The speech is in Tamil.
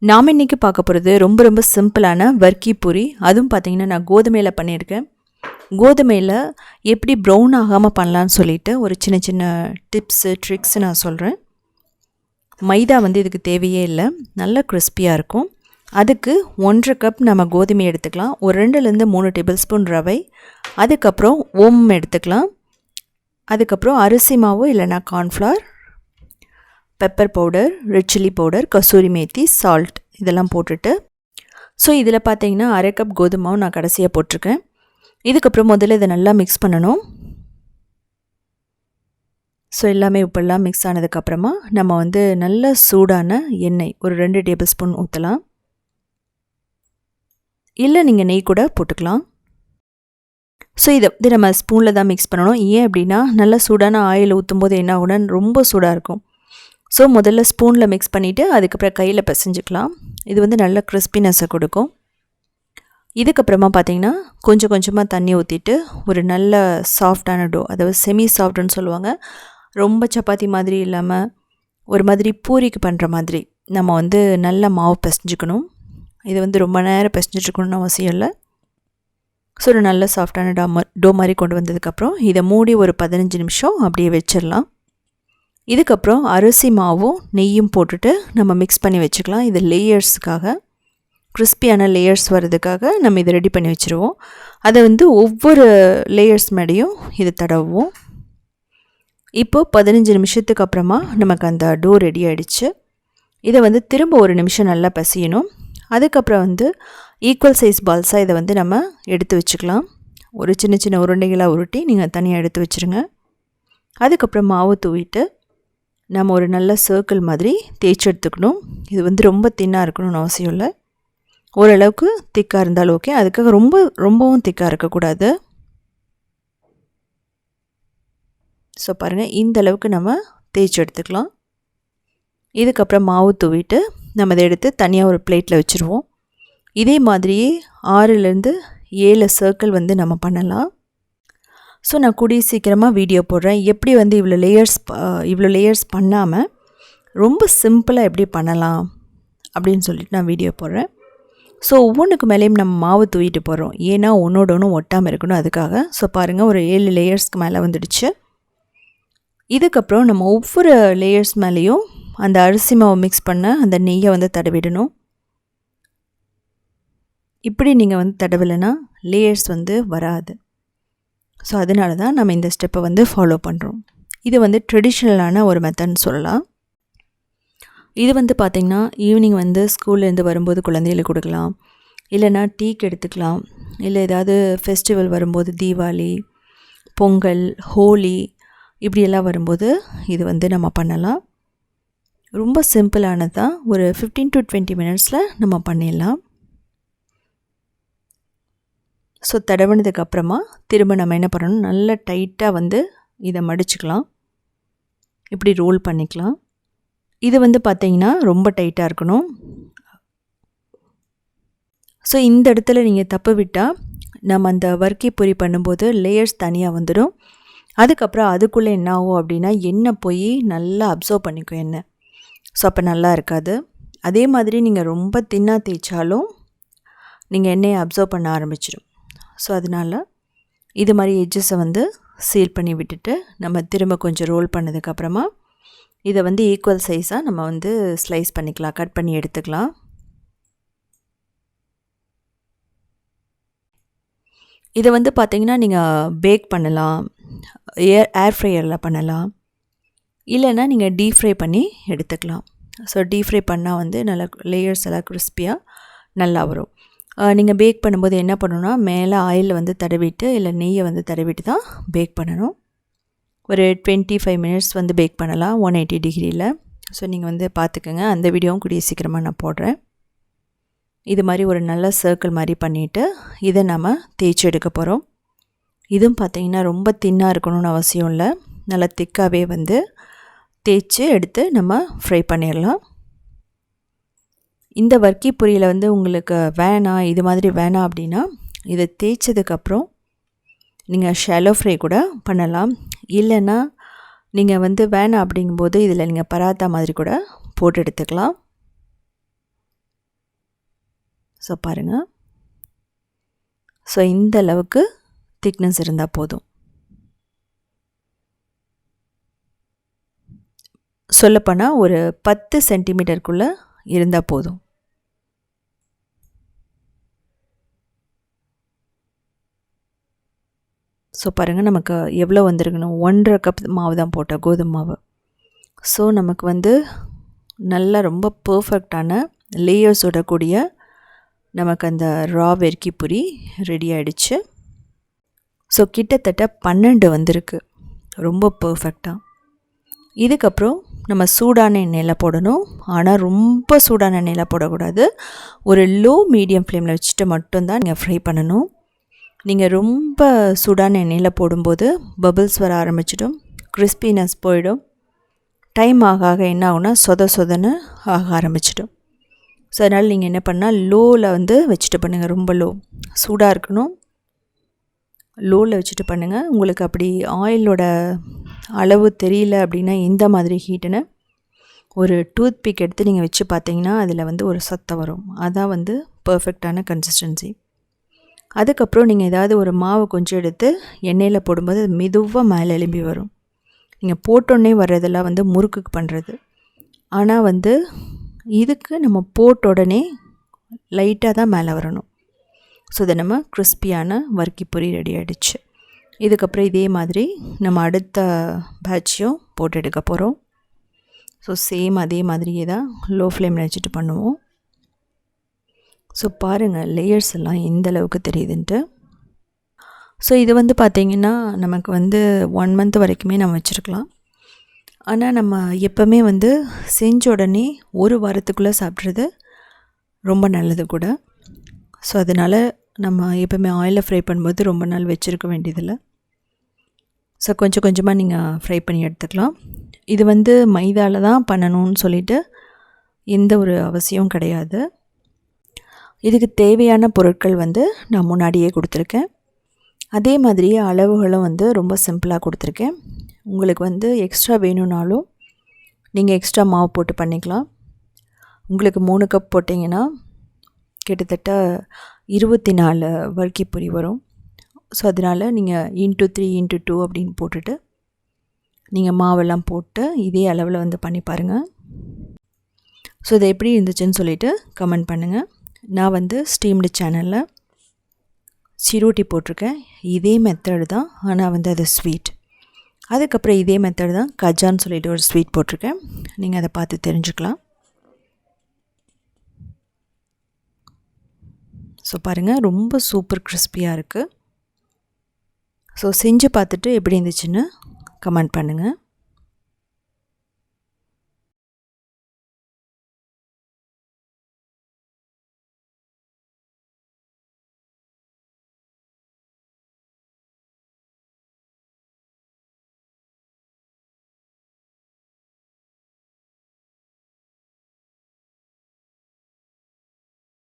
நாம் இன்றைக்கி பார்க்க போகிறது ரொம்ப ரொம்ப சிம்பிளான வர்க்கி பூரி. அதுவும் பார்த்திங்கன்னா நான் கோதுமையில் பண்ணியிருக்கேன். கோதுமையில் எப்படி ப்ரௌன் ஆகாமல் பண்ணலான்னு சொல்லிவிட்டு ஒரு சின்ன சின்ன டிப்ஸு ட்ரிக்ஸ் நான் சொல்கிறேன். மைதா இதுக்கு தேவையே இல்லை, நல்ல கிறிஸ்பியாக இருக்கும். அதுக்கு 1.5 கப் நம்ம கோதுமை எடுத்துக்கலாம். ஒரு 2லேருந்து 3 டேபிள் ஸ்பூன் ரவை, அதுக்கப்புறம் ஓமம் எடுத்துக்கலாம். அதுக்கப்புறம் அரிசி மாவு இல்லைனா cornflour, pepper powder, red chilli powder, kasuri methi, salt இதெல்லாம் போட்டுட்டு, ஸோ இதில் பார்த்தீங்கன்னா 1/2 கப் கோதுமாவும் நான் கடைசியாக போட்டிருக்கேன். இதுக்கப்புறம் முதல்ல இதை நல்லா மிக்ஸ் பண்ணணும். ஸோ எல்லாமே உப்பெல்லாம் மிக்ஸ் ஆனதுக்கப்புறமா நம்ம நல்ல சூடான எண்ணெய் ஒரு 2 டேபிள் ஸ்பூன் ஊற்றலாம். இல்லை நீங்கள் நெய் கூட போட்டுக்கலாம். ஸோ இதை நம்ம ஸ்பூனில் தான் மிக்ஸ் பண்ணணும். ஏன் அப்படின்னா நல்ல சூடான ஆயில் ஊற்றும் போது என்ன ஆகும்னா ரொம்ப சூடாக இருக்கும். ஸோ முதல்ல ஸ்பூனில் மிக்ஸ் பண்ணிவிட்டு அதுக்கப்புறம் கையில் பிசைஞ்சிக்கலாம். இது நல்ல கிறிஸ்பினஸை கொடுக்கும். இதுக்கப்புறமா பார்த்திங்கன்னா கொஞ்சம் கொஞ்சமாக தண்ணி ஊற்றிட்டு ஒரு நல்ல சாஃப்டான டோ, அதாவது செமி சாஃப்ட்னு சொல்லுவாங்க, ரொம்ப சப்பாத்தி மாதிரி இல்லாமல் ஒரு மாதிரி பூரிக்கு பண்ணுற மாதிரி நம்ம நல்ல மாவு பிசைஞ்சிக்கணும். இது ரொம்ப நேரம் பிசைஞ்சிட்ருக்கணும்னு அவசியம் இல்லை. ஸோ ஒரு நல்ல சாஃப்டான டோ மாதிரி கொண்டு வந்ததுக்கப்புறம் இதை மூடி ஒரு 15 நிமிஷம் அப்படியே வச்சிடலாம். இதுக்கப்புறம் அரிசி மாவும் நெய்யும் போட்டுட்டு நம்ம மிக்ஸ் பண்ணி வச்சுக்கலாம். இது லேயர்ஸுக்காக, கிறிஸ்பியான லேயர்ஸ் வர்றதுக்காக நம்ம இதை ரெடி பண்ணி வச்சுருவோம். அதை ஒவ்வொரு லேயர்ஸ் மேடையும் இதை தடவுவோம். இப்போது 15 நிமிஷத்துக்கு அப்புறமா நமக்கு அந்த டோ ரெடி ஆகிடுச்சு. இதை திரும்ப ஒரு நிமிஷம் நல்லா பசியணும். அதுக்கப்புறம் ஈக்குவல் சைஸ் பால்ஸாக இதை நம்ம எடுத்து வச்சுக்கலாம். ஒரு சின்ன சின்ன உருண்டைகளாக உருட்டி நீங்கள் தனியாக எடுத்து வச்சுருங்க. அதுக்கப்புறம் மாவு தூவிட்டு நம்ம ஒரு நல்ல சர்க்கிள் மாதிரி தேய்ச்சி எடுத்துக்கணும். இது ரொம்ப தின்னாக இருக்கணும்னு அவசியம் இல்லை, ஓரளவுக்கு திக்காக இருந்தாலும் ஓகே. அதுக்காக ரொம்பவும் திக்காக இருக்கக்கூடாது. ஸோ பாருங்கள், இந்த அளவுக்கு நம்ம தேய்ச்சி எடுத்துக்கலாம். இதுக்கப்புறம் மாவு தூவிட்டு நம்ம இதை எடுத்து தனியாக ஒரு பிளேட்டில் வச்சுருவோம். இதே மாதிரியே 6லேருந்து 7 சர்க்கிள் நம்ம பண்ணலாம். ஸோ நான் கூடிய சீக்கிரமாக வீடியோ போடுறேன். எப்படி இவ்வளோ லேயர்ஸ் பண்ணாமல் ரொம்ப சிம்பிளாக எப்படி பண்ணலாம் அப்படின்னு சொல்லிட்டு நான் வீடியோ போடுறேன். ஸோ ஒவ்வொன்றுக்கு மேலேயும் நம்ம மாவு தூவிட்டு போடுறோம், ஏன்னா ஒன்றோட ஒன்று ஒட்டாமல் இருக்கணும் அதுக்காக. ஸோ பாருங்கள், ஒரு 7 லேயர்ஸ்க்கு மேலே வந்துடுச்சு. இதுக்கப்புறம் நம்ம ஒவ்வொரு லேயர்ஸ் மேலேயும் அந்த அரிசி மாவு மிக்ஸ் பண்ண அந்த நெய்யை தடவிடணும். இப்படி நீங்கள் தடவலைன்னா லேயர்ஸ் வராது. ஸோ அதனால தான் நம்ம இந்த ஸ்டெப்பை ஃபாலோ பண்ணுறோம். இது ட்ரெடிஷ்னலான ஒரு மெத்தட்னு சொல்லலாம். இது பார்த்திங்கன்னா ஈவினிங் ஸ்கூல்லேருந்து வரும்போது குழந்தைகளுக்கு கொடுக்கலாம், இல்லைனா டீக்கு எடுத்துக்கலாம், இல்லை ஏதாவது ஃபெஸ்டிவல் வரும்போது தீபாவளி, பொங்கல், ஹோலி இப்படியெல்லாம் வரும்போது இது நம்ம பண்ணலாம். ரொம்ப சிம்பிளானது தான். ஒரு 15 to 20 மினிட்ஸில் நம்ம பண்ணிடலாம். ஸோ தடவினதுக்கப்புறமா திரும்ப நம்ம என்ன பண்ணணும், நல்லா டைட்டாக இதை மடிச்சுக்கலாம். இப்படி ரோல் பண்ணிக்கலாம். இது பார்த்திங்கன்னா ரொம்ப டைட்டாக இருக்கணும். ஸோ இந்த இடத்துல நீங்கள் தப்பு விட்டால் நம்ம அந்த வர்க்கி பொரி பண்ணும்போது லேயர்ஸ் தனியாக வந்துடும். அதுக்கப்புறம் அதுக்குள்ளே என்ன ஆகும் அப்படின்னா எண்ணெய் போய் நல்லா அப்சர்வ் பண்ணிக்கும் எண்ணெய். ஸோ அப்போ நல்லா இருக்காது. அதே மாதிரி நீங்கள் ரொம்ப தின்னாக தேய்ச்சாலும் நீங்கள் எண்ணெயை அப்சர்வ் பண்ண ஆரம்பிச்சிடும். ஸோ அதனால் இது மாதிரி எட்ஜஸை சீல் பண்ணி விட்டுட்டு நம்ம திரும்ப கொஞ்சம் ரோல் பண்ணதுக்கப்புறமா இதை ஈக்குவல் சைஸாக நம்ம ஸ்லைஸ் பண்ணிக்கலாம், கட் பண்ணி எடுத்துக்கலாம். இதை பார்த்திங்கன்னா நீங்கள் பேக் பண்ணலாம், ஏர் ஃப்ரையரில் பண்ணலாம், இல்லைன்னா நீங்கள் டீப் ஃப்ரை பண்ணி எடுத்துக்கலாம். ஸோ டீப் ஃப்ரை பண்ணால் நல்லா லேயர்ஸ் எல்லாம் கிறிஸ்பியாக நல்லா வரும். நீங்கள் பேக் பண்ணும்போது என்ன பண்ணணும்னா மேலே ஆயிலில் தடவிட்டு இல்லை நெய்யை தடவிட்டு தான் பேக் பண்ணணும். ஒரு 25 மினிட்ஸ் பேக் பண்ணலாம் 180 டிகிரியில். ஸோ நீங்கள் பார்த்துக்கோங்க, அந்த வீடியோவும் கூடிய சீக்கிரமாக நான் போடுறேன். இது மாதிரி ஒரு நல்ல சர்க்கிள் மாதிரி பண்ணிவிட்டு இதை நம்ம தேய்ச்சி எடுக்க போகிறோம். இதுவும் பார்த்திங்கன்னா ரொம்ப தின்னாக இருக்கணும்னு அவசியம் இல்லை, நல்லா திக்காகவே தேய்ச்சி எடுத்து நம்ம ஃப்ரை பண்ணிடலாம். இந்த வர்க்கி பொரியில் உங்களுக்கு வேணாம், இது மாதிரி வேணாம் அப்படின்னா இதை தேய்ச்சதுக்கப்புறம் நீங்கள் ஷாலோ ஃப்ரை கூட பண்ணலாம். இல்லைன்னா நீங்கள் வேணாம் அப்படிங்கும்போது இதில் நீங்கள் பராத்தா மாதிரி கூட போட்டு எடுத்துக்கலாம். ஸோ பாருங்கள். ஸோ இந்த அளவுக்கு திக்னஸ் இருந்தால் போதும். சொல்லப்போனால் ஒரு 10 சென்டிமீட்டருக்குள்ளே இருந்தால் போதும். ஸோ பாருங்கள், நமக்கு எவ்வளோ வந்திருக்கணும், 1.5 கப் மாவு தான் போட்டேன், கோதுமை மாவு. ஸோ நமக்கு வந்து நல்லா ரொம்ப பர்ஃபெக்டான லேயர்ஸோட கூடிய நமக்கு அந்த ரா வெர்க்கி புரி ரெடி ஆகிடுச்சு. ஸோ கிட்டத்தட்ட 12 வந்திருக்கு, ரொம்ப பர்ஃபெக்டாக. இதுக்கப்புறம் நம்ம சூடான எண்ணெயில் போடணும். ஆனால் ரொம்ப சூடான எண்ணெயில் போடக்கூடாது. ஒரு லோ மீடியம் ஃப்ளேமில் வச்சுட்டு மட்டும்தான் நீங்கள் ஃப்ரை பண்ணணும். நீங்கள் ரொம்ப சூடான எண்ணெயில் போடும்போது பபிள்ஸ் வர ஆரம்பிச்சிடும், கிறிஸ்பினஸ் போயிடும். டைம் ஆக ஆக என்ன ஆகுனா சொதன்னு ஆக ஆரம்பிச்சிடும். ஸோ அதனால் நீங்கள் என்ன பண்ணால் லோவில் வந்து வச்சுட்டு பண்ணுங்கள். ரொம்ப லோ, சூடாக இருக்கணும், லோவில் வச்சுட்டு பண்ணுங்கள். உங்களுக்கு அப்படி ஆயிலோட அளவு தெரியல அப்படின்னா இந்த மாதிரி ஹீட்டுன்னு ஒரு டூத் பிக் எடுத்து நீங்கள் வச்சு பார்த்தீங்கன்னா அதில் வந்து ஒரு சத்தம் வரும். அதான் வந்து பர்ஃபெக்டான கன்சிஸ்டன்சி. அதுக்கப்புறம் நீங்கள் ஏதாவது ஒரு மாவு கொஞ்சம் எடுத்து எண்ணெயில் போடும்போது அது மெதுவாக மேலே எழும்பி வரும். நீங்கள் போட்டோன்னே வர்றதெல்லாம் வந்து முறுக்குக்கு பண்ணுறது. ஆனால் வந்து இதுக்கு நம்ம போட்ட உடனே லைட்டாக தான் மேலே வரணும். ஸோ இதை நம்ம கிறிஸ்பியான வர்க்கி பொரி ரெடி ஆகிடுச்சு. இதுக்கப்புறம் இதே மாதிரி நம்ம அடுத்த பேட்சையும் போட்டு எடுக்க போகிறோம். ஸோ சேம் அதே மாதிரியே தான் லோ ஃப்ளேமில் வச்சுட்டு பண்ணுவோம். ஸோ பாருங்கள் லேயர்ஸ் எல்லாம் எந்த அளவுக்கு தெரியுதுன்ட்டு. ஸோ இது வந்து பார்த்திங்கன்னா நமக்கு வந்து 1 மந்த் வரைக்குமே நம்ம வச்சுருக்கலாம். ஆனால் நம்ம எப்போவுமே வந்து செஞ்ச உடனே ஒரு வாரத்துக்குள்ளே சாப்பிட்றது ரொம்ப நல்லது கூட. ஸோ அதனால் நம்ம எப்போவுமே ஆயிலில் ஃப்ரை பண்ணும்போது ரொம்ப நாள் வச்சுருக்க வேண்டியதில்லை. ஸோ கொஞ்சம் கொஞ்சமாக நீங்கள் ஃப்ரை பண்ணி எடுத்துக்கலாம். இது வந்து மைதாவில் தான் பண்ணணும்னு சொல்லிட்டு எந்த ஒரு அவசியம் கிடையாது. இதுக்கு தேவையான பொருட்கள் வந்து நான் முன்னாடியே கொடுத்துருக்கேன். அதே மாதிரியே அளவுகளும் வந்து ரொம்ப சிம்பிளாக கொடுத்துருக்கேன். உங்களுக்கு வந்து எக்ஸ்ட்ரா வேணும்னாலும் நீங்கள் எக்ஸ்ட்ரா மாவு போட்டு பண்ணிக்கலாம். உங்களுக்கு 3 கப் போட்டிங்கன்னா கிட்டத்தட்ட 24 வர்க்கி பொரி வரும். ஸோ அதனால் நீங்கள் × 3 × 2 அப்படின்னு போட்டுட்டு நீங்கள் மாவெல்லாம் போட்டு இதே அளவில் வந்து பண்ணி பாருங்கள். ஸோ இது எப்படி இருந்துச்சுன்னு சொல்லிவிட்டு கமெண்ட் பண்ணுங்கள். நான் வந்து ஸ்டீம்டு சேனலில் சிரோட்டி போட்டிருக்கேன். இதே மெத்தடு தான், ஆனால் வந்து அது ஸ்வீட். அதுக்கப்புறம் இதே மெத்தடு தான் கஜான்னு சொல்லிட்டு ஒரு ஸ்வீட் போட்டிருக்கேன். நீங்கள் அதை பார்த்து தெரிஞ்சுக்கலாம். ஸோ பாருங்கள், ரொம்ப சூப்பர் கிறிஸ்பியாக இருக்குது. ஸோ செஞ்சு பார்த்துட்டு எப்படி இருந்துச்சுன்னு கமெண்ட் பண்ணுங்கள்.